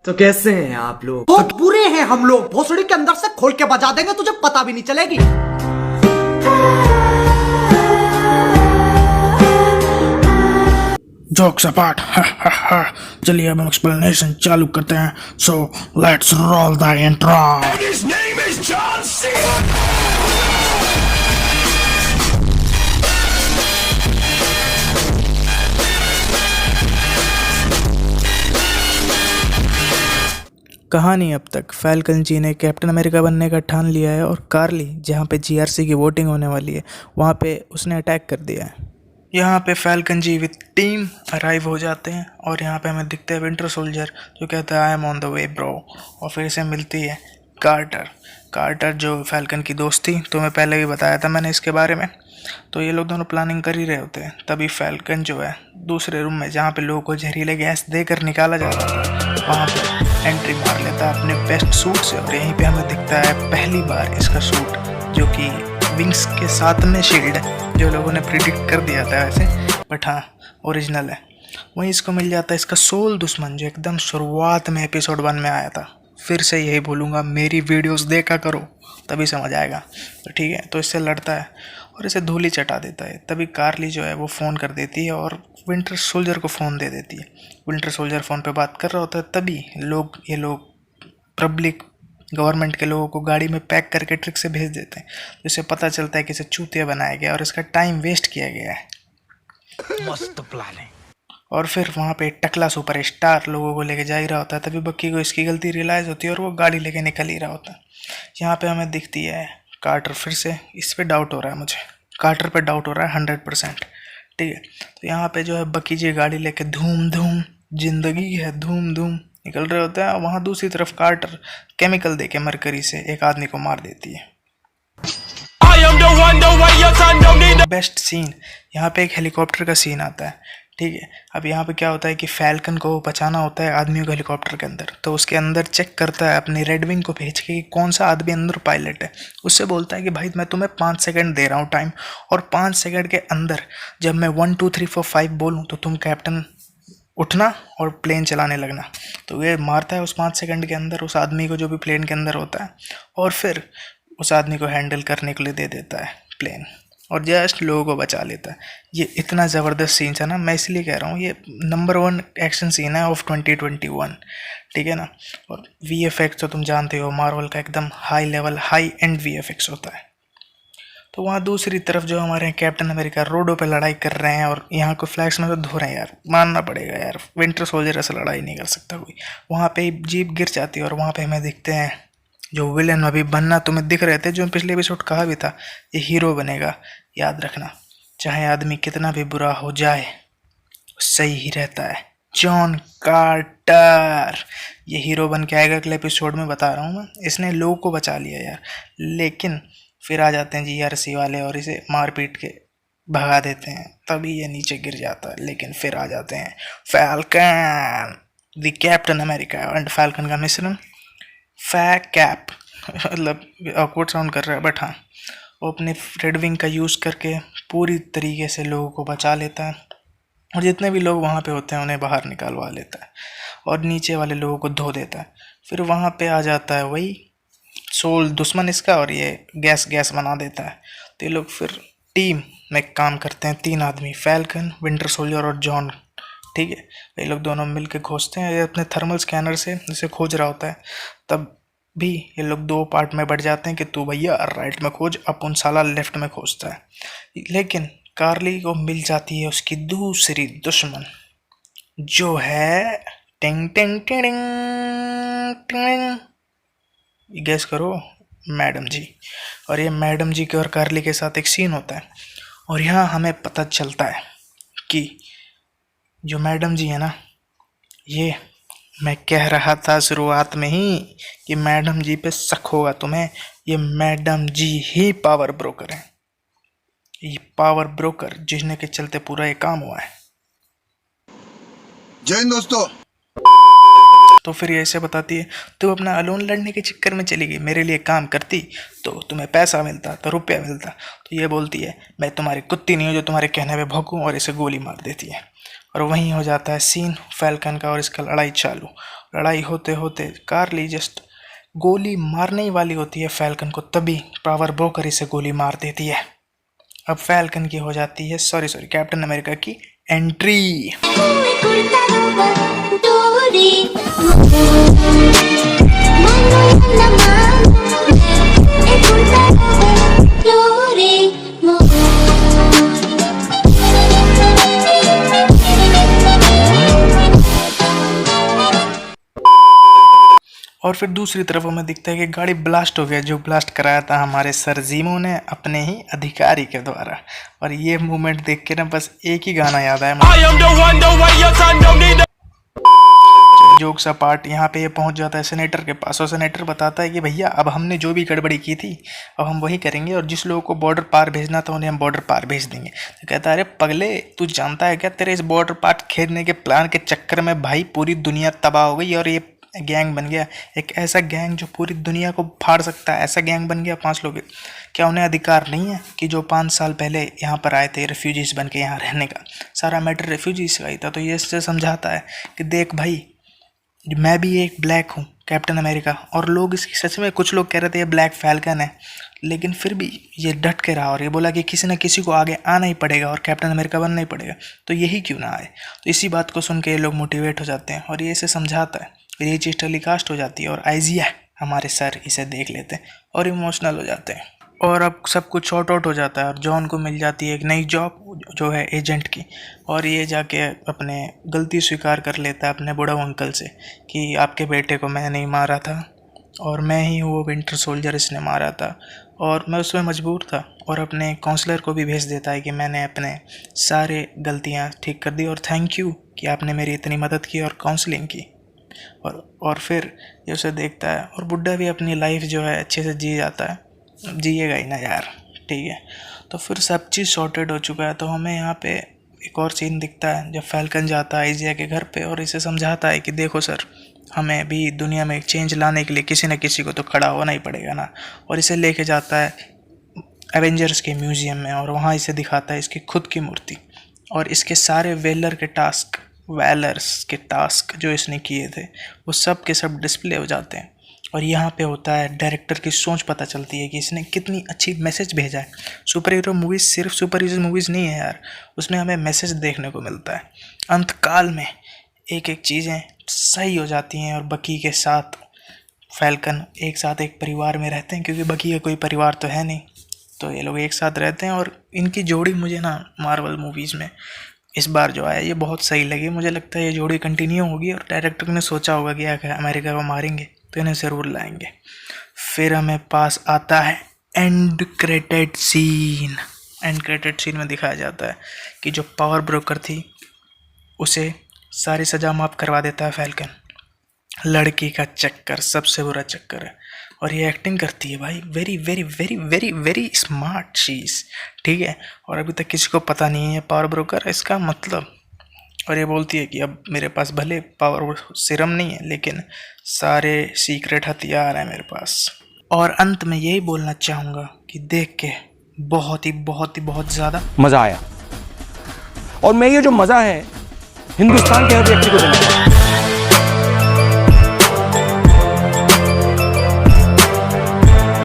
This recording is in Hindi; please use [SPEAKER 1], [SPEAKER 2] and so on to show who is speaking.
[SPEAKER 1] तो कैसे हैं आप लोग?
[SPEAKER 2] बहुत बुरे हैं हम लोग, भोसड़ी के अंदर से खोल के बजा देंगे, तुझे पता भी नहीं चलेगी।
[SPEAKER 3] जोक्स अपार्ट, चलिए अब हम एक्सप्लेनेशन चालू करते हैं। So let's roll the intro. कहानी अब तक फैल्कन जी ने कैप्टन अमेरिका बनने का ठान लिया है और कार्ली जहाँ पे जीआरसी की वोटिंग होने वाली है वहाँ पे उसने अटैक कर दिया है। यहाँ पे falcon ji with team arrive हो जाते हैं और यहाँ पे हमें दिखता है विंटर सोल्जर जो कहता है I am on the way bro. और फिर से मिलती है कार्टर जो फैल्कन की दोस्त थी, तो मैं पहले भी बताया था मैंने इसके बारे में। तो ये लोग दोनों प्लानिंग कर ही रहे होते हैं, तभी फैल्कन जो है दूसरे रूम में जहाँ पे लोगों को जहरीले गैस देकर निकाला जाता था वहाँ पे एंट्री मार लेता है अपने बेस्ट सूट से। और यहीं पे हमें दिखता है पहली बार इसका सूट जो कि विंग्स के साथ में शील्ड है, जो लोगों ने प्रिडिक्ट कर दिया था वैसे, बट हाँ ओरिजिनल है। वहीं इसको मिल जाता है इसका सोल दुश्मन जो एकदम शुरुआत में एपिसोड 1 में आया था। फिर से यही बोलूँगा, मेरी वीडियोस देखा करो तभी समझ आएगा। तो ठीक है, तो इससे लड़ता है और इसे धूली चटा देता है। तभी कार्ली जो है वो फ़ोन कर देती है और विंटर सोल्जर को फ़ोन दे देती है। विंटर सोल्जर फ़ोन पे बात कर रहा होता है, तभी ये लोग पब्लिक गवर्नमेंट के लोगों को गाड़ी में पैक करके ट्रिक से भेज देते हैं, जिससे पता चलता है कि इसे चूतिया बनाया गया और इसका टाइम वेस्ट किया गया है।
[SPEAKER 2] मस्त प्लानिंग।
[SPEAKER 3] और फिर वहाँ पे टकला सुपर स्टार लोगों को लेके जा ही रहा होता है, तभी बक्की को इसकी गलती रियलाइज़ होती है और वो गाड़ी लेके निकल ही रहा होता है। यहाँ पे हमें दिखती है कार्टर। फिर से इस पे डाउट हो रहा है मुझे, कार्टर पे डाउट हो रहा है 100%। ठीक है, तो यहाँ पे जो है बक्की जी गाड़ी लेके धूम धूम जिंदगी है धूम धूम निकल रहे होते हैं। वहाँ दूसरी तरफ कार्टर केमिकल देके मरकरी से एक आदमी को मार देती है। बेस्ट सीन यहाँ पे एक हेलीकॉप्टर का सीन आता है। ठीक है, अब यहाँ पे क्या होता है कि फैल्कन को बचाना होता है आदमियों को हेलीकॉप्टर के अंदर, तो उसके अंदर चेक करता है अपनी रेड विंग को भेज के कि कौन सा आदमी अंदर पायलट है। उससे बोलता है कि भाई मैं तुम्हें 5 सेकंड दे रहा हूँ टाइम, और 5 सेकंड के अंदर जब मैं 1 2 3 4 5 बोलूँ तो तुम कैप्टन उठना और प्लेन चलाने लगना। तो ये मारता है उस 5 सेकंड के अंदर उस आदमी को जो भी प्लेन के अंदर होता है, और फिर उस आदमी को हैंडल करने के लिए दे देता है प्लेन और जस्ट लोगों को बचा लेता है। ये इतना ज़बरदस्त सीन है ना, मैं इसलिए कह रहा हूँ ये नंबर 1 एक्शन सीन है ऑफ 2021। ठीक है ना। और VFX तो तुम जानते हो मार्वल का एकदम high level high and VFX होता है। तो वहाँ दूसरी तरफ जो हमारे कैप्टन अमेरिका रोडों पे लड़ाई कर रहे हैं और यहाँ को फ्लैग्स में तो धो रहे हैं यार, मानना पड़ेगा यार, विंटर सोल्जर ऐसे लड़ाई नहीं कर सकता कोई। वहाँ पे जीप गिर जाती है और वहाँ पे हमें दिखते हैं जो विलन अभी बनना तुम्हें दिख रहे थे, जो पिछले एपिसोड कहा भी था ये हीरो बनेगा। याद रखना, चाहे आदमी कितना भी बुरा हो जाए सही ही रहता है। जॉन कार्टर ये हीरो बन के आएगा अगले एपिसोड में, बता रहा हूँ मैं। इसने लोगों को बचा लिया यार, लेकिन फिर आ जाते हैं जीआरसी वाले और इसे मार पीट के भगा देते हैं, तभी ये नीचे गिर जाता है। लेकिन फिर आ जाते हैं falcon the captain America and falcon का मिश्रण फैक कैप मतलब ऑकवर्ड साउंड कर रहा है, बट हाँ वो अपने रेड विंग का यूज़ करके पूरी तरीके से लोगों को बचा लेता है और जितने भी लोग वहाँ पे होते हैं उन्हें बाहर निकालवा लेता है और नीचे वाले लोगों को धो देता है। फिर वहाँ पे आ जाता है वही सोल दुश्मन इसका और ये गैस बना देता है। तो ये लोग फिर टीम में काम करते हैं, 3 आदमी, फैल्कन, विंटर सोल्जर और जॉन। ठीक है, ये लोग दोनों मिल के खोजते हैं। ये अपने थर्मल स्कैनर से जिसे खोज रहा होता है, तब भी ये लोग 2 पार्ट में बढ़ जाते हैं कि तू भैया राइट में खोज, अपन साला लेफ्ट में खोजता है। लेकिन कार्ली को मिल जाती है उसकी दूसरी दुश्मन जो है टिंग टिंग टिंग टिंग, गेस करो, मैडम जी। और ये मैडम जी के और कार्ली के साथ एक सीन होता है और यहाँ हमें पता चलता है कि जो मैडम जी है ना, ये मैं कह रहा था शुरुआत में ही कि मैडम जी पे शक होगा तुम्हें, ये मैडम जी ही पावर ब्रोकर है। ये पावर ब्रोकर जिसने के चलते पूरा ये काम हुआ है।
[SPEAKER 4] जय हिंद दोस्तों।
[SPEAKER 3] तो फिर ये ऐसे बताती है, तुम अपना अलोन लड़ने के चक्कर में चली गई, मेरे लिए काम करती तो तुम्हें पैसा मिलता, तो रुपया मिलता। तो ये बोलती है मैं तुम्हारी कुत्ती नहीं हूँ जो तुम्हारे कहने पे भौंकूँ, और इसे गोली मार देती है। और वहीं हो जाता है सीन फैल्कन का और इसका लड़ाई चालू। लड़ाई होते होते कार्ली जस्ट गोली मारने ही वाली होती है फैल्कन को, तभी पावर ब्रोकर इसे गोली मार देती है। अब फैल्कन की हो जाती है सॉरी कैप्टन अमेरिका की एंट्री। और फिर दूसरी तरफ हमें दिखता है कि गाड़ी ब्लास्ट हो गया, जो ब्लास्ट कराया था हमारे सर जीमो ने अपने ही अधिकारी के द्वारा। और ये मूवमेंट देख के ना बस एक ही गाना याद आया, जोक्स अपार्ट। यहाँ पे ये पहुंच जाता है सेनेटर के पास और सेनेटर बताता है कि भैया अब हमने जो भी गड़बड़ी की थी अब हम वही करेंगे और जिस लोगों को बॉर्डर पार भेजना था उन्हें हम बॉर्डर पार भेज देंगे। तो कहता है अरे पगले, तू जानता है क्या तेरे इस बॉर्डर पार खेदने के प्लान के चक्कर में भाई पूरी दुनिया तबाह हो गई और ये गैंग बन गया, एक ऐसा गैंग जो पूरी दुनिया को फाड़ सकता है, ऐसा गैंग बन गया 5 लोग। क्या उन्हें अधिकार नहीं है कि जो 5 साल पहले यहाँ पर आए थे रेफ्यूजीज बन के यहाँ रहने का, सारा मैटर रेफ्यूजीज का ही था। तो ये इससे समझाता है कि देख भाई, मैं भी एक ब्लैक हूँ कैप्टन अमेरिका, और लोग इसकी सच में कुछ लोग कह रहे थे ये ब्लैक फैल्कन है, लेकिन फिर भी ये डट के रहा और ये बोला कि किसी न किसी को आगे आना ही पड़ेगा और कैप्टन अमेरिका बनना ही पड़ेगा, तो यही क्यों ना आए। तो इसी बात को सुन के ये लोग मोटिवेट हो जाते हैं और ये इसे समझाता है। फिर ये चीज़ टेलीकास्ट हो जाती है और आइजिया हमारे सर इसे देख लेते हैं और इमोशनल हो जाते हैं। और अब सब कुछ शॉर्ट आउट हो जाता है और जॉन को मिल जाती है एक नई जॉब जो है एजेंट की, और ये जाके अपने गलती स्वीकार कर लेता है अपने बूढ़ा अंकल से कि आपके बेटे को मैं नहीं मारा था और मैं ही हूँ वो विंटर सोल्जर, इसने मारा था और मैं उसमें मजबूर था। और अपने काउंसलर को भी भेज देता है कि मैंने अपने सारे गलतियाँ ठीक कर दी और थैंक यू कि आपने मेरी इतनी मदद की और काउंसलिंग की। और फिर ये उसे देखता है और बुड्ढा भी अपनी लाइफ जो है अच्छे से जी जाता है, जिएगा ही ना यार, ठीक है। तो फिर सब चीज़ सॉर्टेड हो चुका है। तो हमें यहाँ पे एक और सीन दिखता है जब फैल्कन जाता है आइजिया के घर पे और इसे समझाता है कि देखो सर, हमें भी दुनिया में एक चेंज लाने के लिए किसी न किसी को तो खड़ा होना ही पड़ेगा ना। और इसे लेके जाता है एवेंजर्स के म्यूज़ियम में और वहाँ इसे दिखाता है इसकी खुद की मूर्ति और इसके सारे वैलर्स के टास्क जो इसने किए थे वो सब के सब डिस्प्ले हो जाते हैं। और यहाँ पे होता है डायरेक्टर की सोच पता चलती है कि इसने कितनी अच्छी मैसेज भेजा है। सुपर हीरो मूवीज़ सिर्फ सुपर हीरो मूवीज़ नहीं है यार, उसमें हमें मैसेज देखने को मिलता है। अंतकाल में एक एक चीज़ें सही हो जाती हैं और बकी के साथ फैल्कन एक साथ एक परिवार में रहते हैं, क्योंकि बकी का कोई परिवार तो है नहीं, तो ये लोग एक साथ रहते हैं। और इनकी जोड़ी मुझे ना मार्वल मूवीज़ में इस बार जो आया ये बहुत सही लगी। मुझे लगता है ये जोड़ी कंटिन्यू होगी और डायरेक्टर ने सोचा होगा कि अगर अमेरिका को मारेंगे तो इन्हें ज़रूर लाएंगे। फिर हमें पास आता है end credit scene. End credit scene में दिखाया जाता है कि जो पावर ब्रोकर थी उसे सारी सज़ा माफ़ करवा देता है फैल्कन। लड़की का चक्कर सबसे बुरा चक्कर है और ये एक्टिंग करती है भाई, very very very very very smart चीज़, ठीक है। और अभी तक किसी को पता नहीं है पावर ब्रोकर इसका मतलब। और ये बोलती है कि अब मेरे पास भले पावर सीरम नहीं है लेकिन सारे सीक्रेट हथियार हैं मेरे पास। और अंत में यही बोलना चाहूँगा कि देख के बहुत ही ज़्यादा
[SPEAKER 1] मज़ा आया और मैं ये जो मज़ा है हिंदुस्तान के हर व्यक्ति को देना।